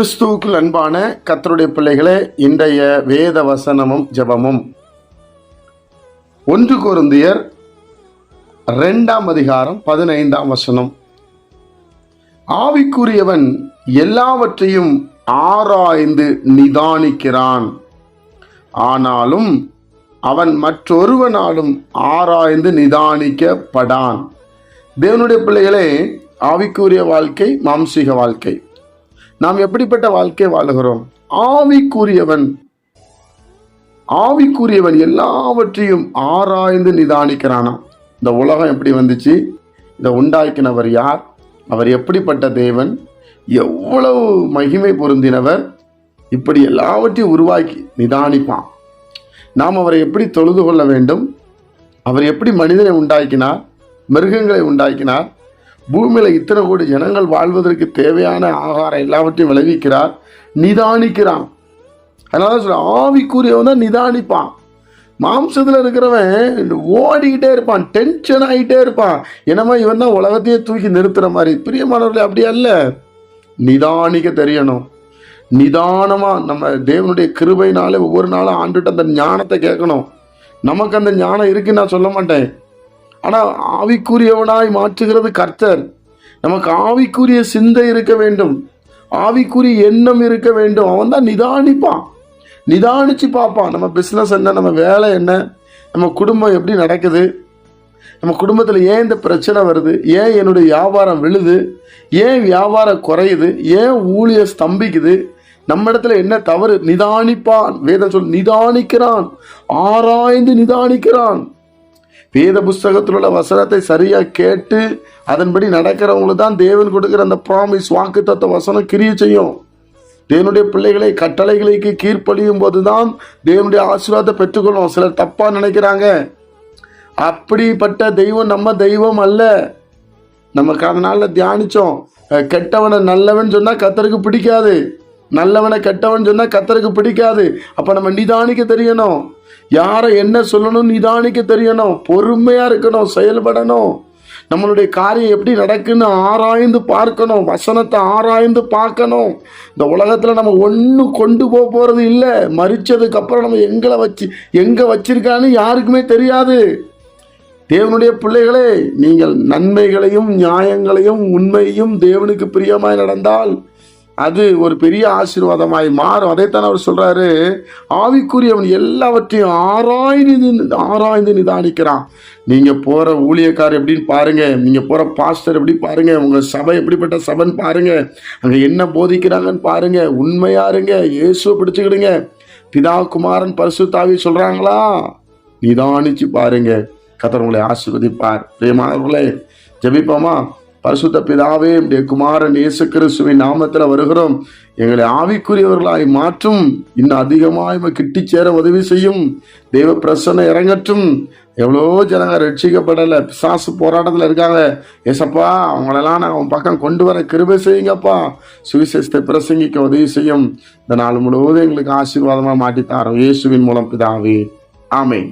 கிறிஸ்துவுக்குள் அன்பான கர்த்தருடைய பிள்ளைகளே, இன்றைய வேத வசனமும் ஜெபமும் 1 கொரிந்தியர் 2:15 ஆவிக்குரியவன் எல்லாவற்றையும் ஆராய்ந்து நிதானிக்கிறான், ஆனாலும் அவன் மற்றொருவனாலும் ஆராய்ந்து நிதானிக்கப்படான். தேவனுடைய பிள்ளைகளே, ஆவிக்குரிய வாழ்க்கை, மாம்சீக வாழ்க்கை, நாம் எப்படிப்பட்ட வாழ்க்கை வாழுகிறோம்? ஆவிக்குரியவன் எல்லாவற்றையும் ஆராய்ந்து நிதானிக்கிறானா. இந்த உலகம் எப்படி வந்துச்சு? இதை உண்டாக்கினவர் யார்? அவர் எப்படிப்பட்ட தேவன்? எவ்வளவு மகிமை பொருந்தினவர்? இப்படி எல்லாவற்றையும் உருவாக்கி நிதானிப்பான். நாம் அவரை எப்படி தொழுது கொள்ள வேண்டும்? அவர் எப்படி மனிதனை உண்டாக்கினார்? மிருகங்களை உண்டாக்கினார்? பூமியில் இத்தனை கோடி ஜனங்கள் வாழ்வதற்கு தேவையான ஆகாரம் எல்லாவற்றையும் விளைவிக்கிறார், நிதானிக்கிறான். அதனால சொல்ல, ஆவிக்குரியவன் தான் நிதானிப்பான். மாம்சத்தில் இருக்கிறவன் ஓடிக்கிட்டே இருப்பான், டென்ஷன் ஆகிட்டே இருப்பான். என்னமா இவன் தான் உலகத்தையே தூக்கி நிறுத்துற மாதிரி. பிரியமானவர்களே, அப்படி அல்ல. நிதானிக்க தெரியணும். நிதானமாக நம்ம தேவனுடைய கிருபையினாலே ஒவ்வொரு நாளும் ஆண்டுட்டு அந்த ஞானத்தை கேட்கணும். நமக்கு அந்த ஞானம் இருக்குன்னு நான் சொல்ல மாட்டேன். ஆனால் ஆவிக்குரியவனாய் மாற்றுகிறது கர்த்தர். நமக்கு ஆவிக்குரிய சிந்தை இருக்க வேண்டும், ஆவிக்குரிய எண்ணம் இருக்க வேண்டும். அவன் தான் நிதானிப்பான், நிதானிச்சு பார்ப்பான். நம்ம பிஸ்னஸ் என்ன, நம்ம வேலை என்ன, நம்ம குடும்பம் எப்படி நடக்குது, நம்ம குடும்பத்தில் ஏன் இந்த பிரச்சனை வருது, ஏன் என்னுடைய வியாபாரம் விழுது, ஏன் வியாபாரம் குறையுது, ஏன் ஊழியம் ஸ்தம்பிக்குது, நம்ம இடத்துல என்ன தவறு, நிதானிப்பான். வேதம் சொல், நிதானிக்கிறான், ஆராய்ந்து நிதானிக்கிறான். வேத புஸ்தகத்தில் உள்ள வசனத்தை சரியாக கேட்டு அதன்படி நடக்கிறவங்களுக்கு தான் தேவன் கொடுக்குற அந்த ப்ராமிஸ், வாக்குத்தத்த வசனம் கிரியை செய்யும். தேவனுடைய பிள்ளைகளை கட்டளைகளுக்கு கீழ்ப்படியும் போது தான் தேவனுடைய ஆசீர்வாதத்தை பெற்றுக்கொள்ளும். சிலர் தப்பாக நினைக்கிறாங்க. அப்படிப்பட்ட தெய்வம் நம்ம தெய்வம் அல்ல. நமக்கு அதனால தியானித்தோம், கெட்டவனை நல்லவன் சொன்னால் கர்த்தருக்கு பிடிக்காது, நல்லவனை கெட்டவன் சொன்னால் கர்த்தருக்கு பிடிக்காது. அப்போ நம்ம நிதானிக்க தெரியணும். யாரை என்ன சொல்லணும் நிதானிக்க தெரியணும். பொறுமையாக இருக்கணும், செயல்படணும். நம்மளுடைய காரியம் எப்படி நடக்குன்னு ஆராய்ந்து பார்க்கணும், வசனத்தை ஆராய்ந்து பார்க்கணும். இந்த உலகத்தில் நம்ம ஒன்றும் கொண்டு போகிறது இல்லை. மரிச்சதுக்கு அப்புறம் நம்ம எங்கே வச்சிருக்கான்னு யாருக்குமே தெரியாது. தேவனுடைய பிள்ளைகளே, நீங்கள் நன்மைகளையும் நியாயங்களையும் உண்மையும் தேவனுக்கு பிரியமாய் நடந்தால் அது ஒரு பெரிய ஆசீர்வாதமாய் மாறும். அதைத்தான் அவர் சொல்றாரு, ஆவிக்குரியவன் எல்லாவற்றையும் ஆராய்ந்து நிதானிக்கிறான். நீங்க போற ஊழியக்காரர் எப்படின்னு பாருங்க, நீங்க போற பாஸ்டர் எப்படி பாருங்க, உங்க சபை எப்படிப்பட்ட சபைன்னு பாருங்க, அங்க என்ன போதிக்கிறாங்கன்னு பாருங்க. உண்மையா இருங்க, இயேசுவை பிடிச்சுக்கிடுங்க. பிதா, குமாரன், பரிசுத்த ஆவி சொல்றாங்களா, நிதானிச்சு பாருங்க. கர்த்தர் உங்களை ஆசீர்வதிப்பார். பிரியமானவர்களே, ஜெபிப்போமா? பரிசுத்த பிதாவே, நம்முடைய குமாரன் இயேசு கிறிஸ்துவின் நாமத்தில் வருகிறோம். எங்களை ஆவிக்குரியவர்களாய் மாற்றும். இன்னும் அதிகமாக கிட்டி சேர உதவி செய்யும். தெய்வ பிரசன்னம் இறங்கட்டும். எவ்வளோ ஜனங்க ரட்சிக்கப்படலை, பிசாசு போராட்டத்தில் இருக்காங்க. ஏசப்பா, அவங்களெல்லாம் நாங்கள் உன் பக்கம் கொண்டு வர கிருபை செய்யுங்கப்பா. சுவிசேஷத்தை பிரசங்கிக்க உதவி செய்யும். இந்த நாள் முழுவதும் எங்களுக்கு ஆசீர்வாதமாக மாட்டித்தாரோம். இயேசுவின் மூலம் பிதாவே, ஆமென்.